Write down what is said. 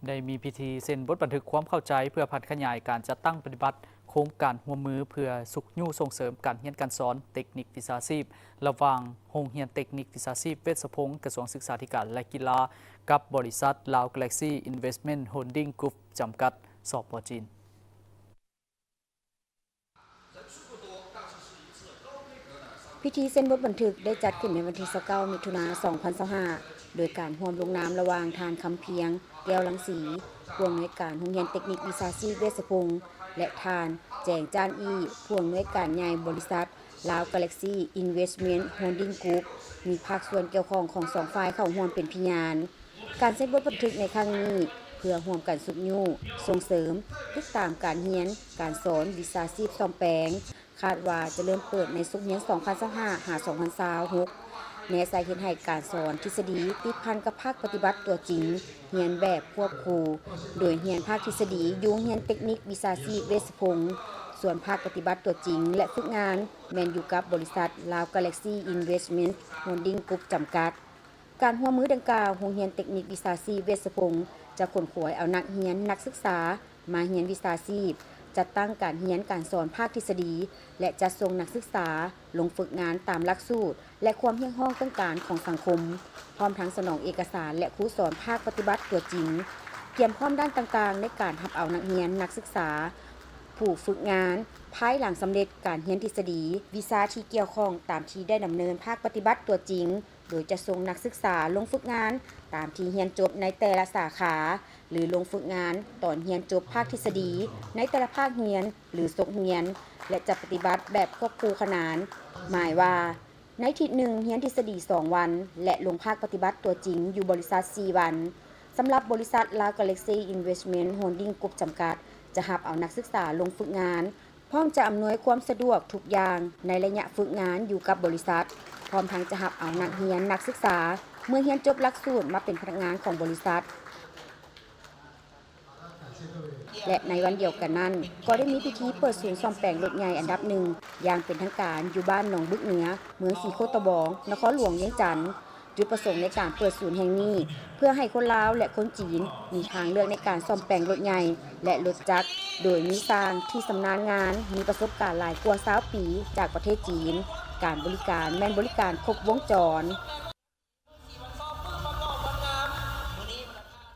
ได้มีพิธีเซ็นบทบันทึกความเข้าใจเพื่อพัฒนาขยายการจัดตั้งปฏิบัติโครงการหัวมือเพื่อสุขยู่ส่งเสริมการเรียนการสอนเทคนิควิชาชีพระหว่างโรงเรียนเทคนิควิชาชีพเวชพงศ์กระทรวงศึกษาธิการและกีฬากับบริษัทลาวกาแล็กซี่อินเวสท์เมนต์โฮลดิ้งกรุ๊ปจำกัดสป.จีนพิธีเซ็นบทบันทึกได้จัดขึ้นในวันที่29มิถุนายน 2025 โดยการร่วมลงนามระหว่างทานคำเพียงแก้วรังสีผู้อำนวยการโรงเรียนเทคนิควิชาชีพเวชพงศ์และทานแจงจานอี้ผู้อำนวยการใหญ่บริษัทลาวกาแล็กซี่อินเวสท์เมนต์โฮลดิ้งกรุ๊ปมีภาคส่วนเกี่ยวข้องของ2ฝ่ายเข้าร่วมเป็นพยานการเซ็นบทบันทึกในครั้งนี้เพื่อร่วมกันสุขยู่ส่งเสริมติดตามการเรียนการสอนวิชาชีพซ่อมแปลงคาดว่าจะเริ่มเปิดในสุขเรียน 2025-2026 แนวสาเหตุให้การสอนทฤษฎีติดพันกับภาคปฏิบัติตัวจริงเรียนแบบควบคู่โดยเรียนภาคทฤษฎีอยู่เรียนเทคนิควิชาชีพเวชพงศ์ส่วนภาคปฏิบัติตัวจริงและฝึกงานแม่นอยู่กับบริษัทลาวกาแล็กซี่อินเวสท์เมนต์โฮลดิ้งกรุ๊ปจำกัดการร่วมมือดังกล่าวโรงเรียนเทคนิควิชาชีพเวชพงศ์จะขนขวายเอานักเรียนนักศึกษามาเรียนวิชาชีพจัดตั้งการเรียนการสอนภาคทฤษฎีและจัดส่งนักศึกษาลงฝึกงานตามหลักสูตรและความเฮี้ยงห้องต้องการของสังคมพร้อมทั้งสนองเอกสารและครูสอนภาคปฏิบัติตัวจริงเตรียมพร้อมด้านต่างๆในการรับเอานักเรียนนักศึกษาผู้ฝึกงานภายหลังสำเร็จการเรียนทฤษฎีวิชาที่เกี่ยวข้องตามที่ได้ดำเนินภาคปฏิบัติตัวจริงโดยจะส่งนักศึกษาลงฝึกงานตามที่เรียนจบในแต่ละสาขาหรือลงฝึกงานตอนเรียนจบภาคทฤษฎีในแต่ละภาคเรียนหรือศกเรียนและจะปฏิบัติแบบควบคู่ขนานหมายว่าในอาทิตย์หนึ่งเรียนทฤษฎี2วันและลงภาคปฏิบัติตัวจริงอยู่บริษัท4วันสำหรับบริษัท Lao Galaxy Investment Holding Group จำกัดจะรับเอานักศึกษาลงฝึกงานพร้อมจะอำนวยความสะดวกทุกอย่างในระยะฝึกงานอยู่กับบริษัทพร้อมทั้งจะรับเอานักเรียนนักศึกษาเมื่อเรียนจบหลักสูตรมาเป็นพนักงานของบริษัทและในวันเดียวกันนั้นก็ได้มีพิธีเปิดศูนย์ซ่อมแปลงรถใหญ่อันดับหนึ่งอย่างเป็นทางการอยู่บ้านหนองบึกเหนือเมืองศรีโคตบองนครหลวงเวียงจันทน์จุดประสงค์ในการเปิดศูนย์แห่งนี้เพื่อให้คนลาวและคนจีนมีทางเลือกในการซ่อมแปลงรถใหญ่และรถจักรโดยมีสร้างที่ชำนาญงานมีประสบการณ์หลายกว่า20 ปีจากประเทศจีนการบริการแม่นบริการครบวงจร